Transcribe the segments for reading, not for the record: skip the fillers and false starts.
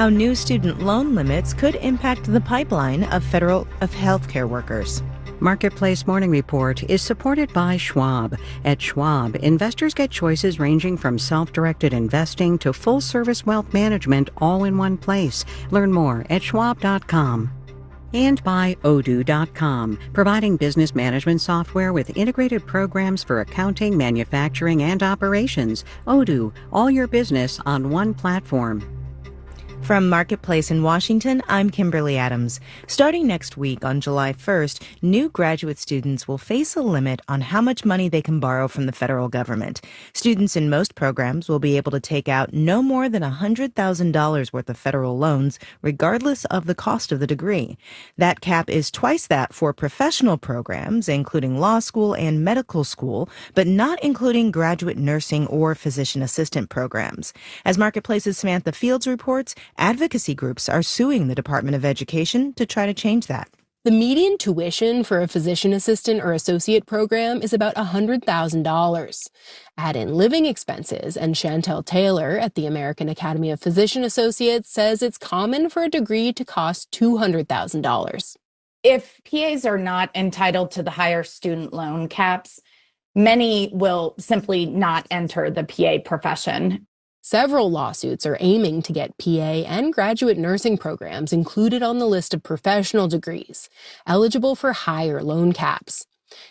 how new student loan limits could impact the pipeline of healthcare workers. Marketplace Morning Report is supported by Schwab. At Schwab, investors get choices ranging from self-directed investing to full-service wealth management all in one place. Learn more at schwab.com. And by Odoo.com, providing business management software with integrated programs for accounting, manufacturing, and operations. Odoo, all your business on one platform. From Marketplace in Washington, I'm Kimberly Adams. Starting next week on July 1st, new graduate students will face a limit on how much money they can borrow from the federal government. Students in most programs will be able to take out no more than $100,000 worth of federal loans, regardless of the cost of the degree. That cap is twice that for professional programs, including law school and medical school, but not including graduate nursing or physician assistant programs. As Marketplace's Samantha Fields reports, advocacy groups are suing the Department of Education to try to change that. The median tuition for a physician assistant or associate program is about $100,000. Add in living expenses, and Chantel Taylor at the American Academy of Physician Associates says it's common for a degree to cost $200,000. If PAs are not entitled to the higher student loan caps, many will simply not enter the PA profession. Several lawsuits are aiming to get PA and graduate nursing programs included on the list of professional degrees, eligible for higher loan caps.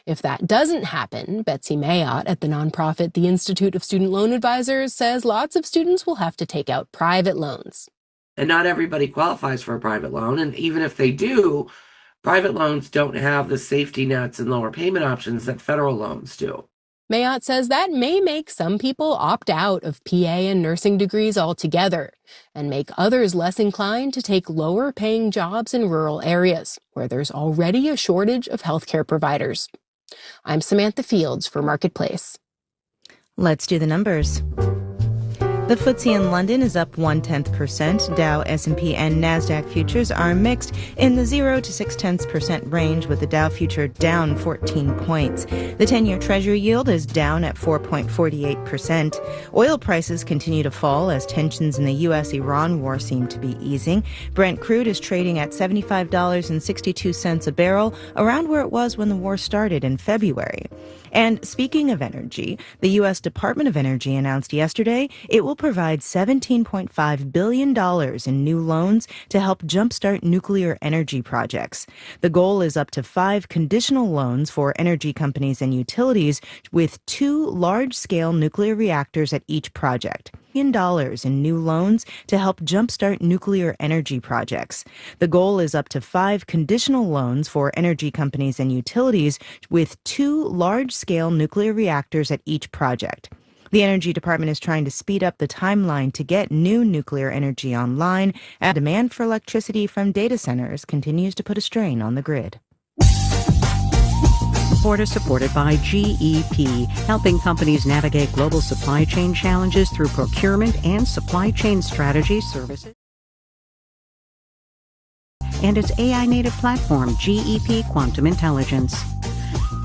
If that doesn't happen, Betsy Mayotte at the nonprofit The Institute of Student Loan Advisors says lots of students will have to take out private loans. And not everybody qualifies for a private loan, and even if they do, private loans don't have the safety nets and lower payment options that federal loans do. Mayotte says that may make some people opt out of PA and nursing degrees altogether and make others less inclined to take lower-paying jobs in rural areas where there's already a shortage of healthcare providers. I'm Samantha Fields for Marketplace. Let's do the numbers. The FTSE in London is up 0.1%. Dow, S&P, and NASDAQ futures are mixed in the 0 to 0.6% range, with the Dow future down 14 points. The 10-year Treasury yield is down at 4.48%. Oil prices continue to fall as tensions in the U.S.-Iran war seem to be easing. Brent crude is trading at $75.62 a barrel, around where it was when the war started in February. And speaking of energy, the U.S. Department of Energy announced yesterday it will provide $17.5 billion in new loans to help jumpstart nuclear energy projects. The goal is up to 5 conditional loans for energy companies and utilities with 2 large-scale nuclear reactors at each project. $1 billion in new loans to help jumpstart nuclear energy projects. The goal is up to 5 conditional loans for energy companies and utilities with 2 large-scale nuclear reactors at each project. The Energy Department is trying to speed up the timeline to get new nuclear energy online, as demand for electricity from data centers continues to put a strain on the grid. Report is supported by GEP, helping companies navigate global supply chain challenges through procurement and supply chain strategy services. And its AI-native platform, GEP Quantum Intelligence.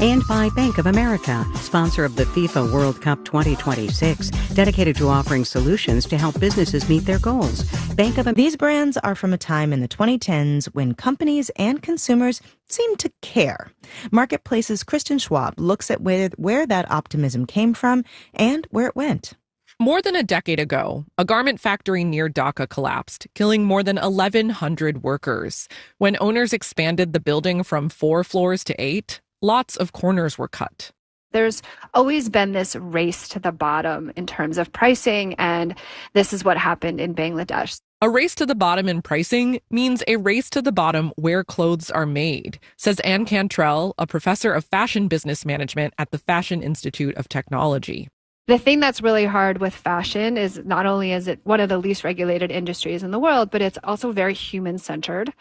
And by Bank of America, sponsor of the FIFA World Cup 2026, dedicated to offering solutions to help businesses meet their goals. These brands are from a time in the 2010s when companies and consumers seemed to care. Marketplace's Kristen Schwab looks at where that optimism came from and where it went. More than a decade ago, a garment factory near Dhaka collapsed, killing more than 1,100 workers. When owners expanded the building from 4 floors to 8, lots of corners were cut. There's always been this race to the bottom in terms of pricing, and this is what happened in Bangladesh. A race to the bottom in pricing means a race to the bottom where clothes are made, says Anne Cantrell, a professor of fashion business management at the Fashion Institute of Technology. The thing that's really hard with fashion is not only is it one of the least regulated industries in the world, but it's also very human-centered.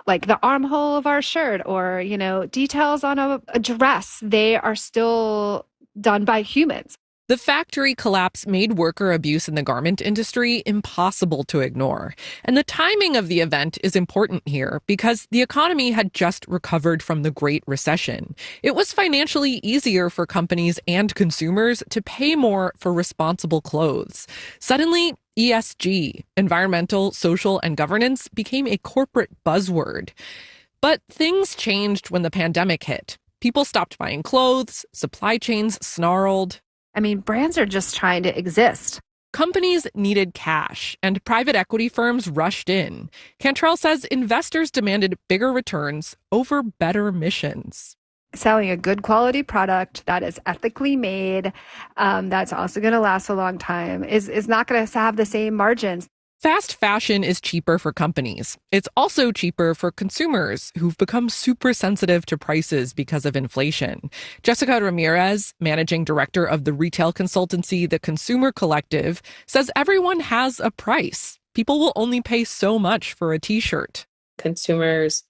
Like the armhole of our shirt or, details on a dress, they are still done by humans. The factory collapse made worker abuse in the garment industry impossible to ignore. And the timing of the event is important here because the economy had just recovered from the Great Recession. It was financially easier for companies and consumers to pay more for responsible clothes. Suddenly, ESG, environmental, social, and governance, became a corporate buzzword. But things changed when the pandemic hit. People stopped buying clothes, supply chains snarled. I mean, brands are just trying to exist. Companies needed cash, and private equity firms rushed in. Cantrell says investors demanded bigger returns over better missions. Selling a good quality product that is ethically made, that's also going to last a long time, is not going to have the same margins. Fast fashion is cheaper for companies. It's also cheaper for consumers who've become super sensitive to prices because of inflation. Jessica Ramirez, managing director of the retail consultancy The Consumer Collective, says everyone has a price. People will only pay so much for a t-shirt. Consumers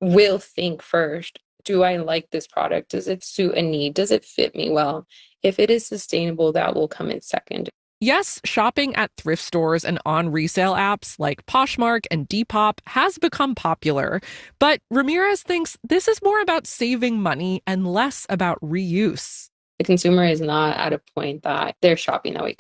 will think first, do I like this product? Does it suit a need? Does it fit me well? If it is sustainable, that will come in second. Yes, shopping at thrift stores and on resale apps like Poshmark and Depop has become popular, but Ramirez thinks this is more about saving money and less about reuse. The consumer is not at a point that they're shopping that way.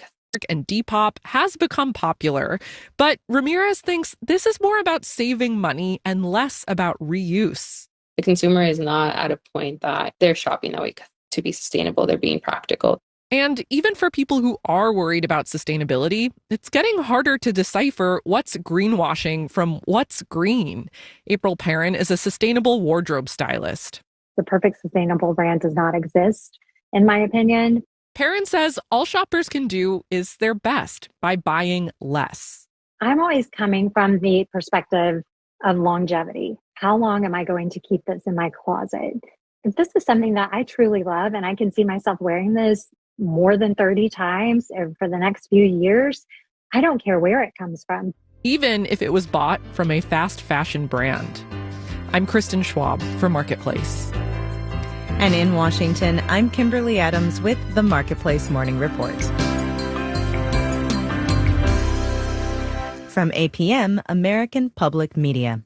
And Depop has become popular, but Ramirez thinks this is more about saving money and less about reuse. The consumer is not at a point that they're shopping that way to be sustainable. They're being practical. And even for people who are worried about sustainability, it's getting harder to decipher what's greenwashing from what's green. April Perrin is a sustainable wardrobe stylist. The perfect sustainable brand does not exist, in my opinion. Perrin says all shoppers can do is their best by buying less. I'm always coming from the perspective of longevity. How long am I going to keep this in my closet? If this is something that I truly love and I can see myself wearing this more than 30 times for the next few years, I don't care where it comes from. Even if it was bought from a fast fashion brand. I'm Kristen Schwab for Marketplace. And in Washington, I'm Kimberly Adams with the Marketplace Morning Report. From APM, American Public Media.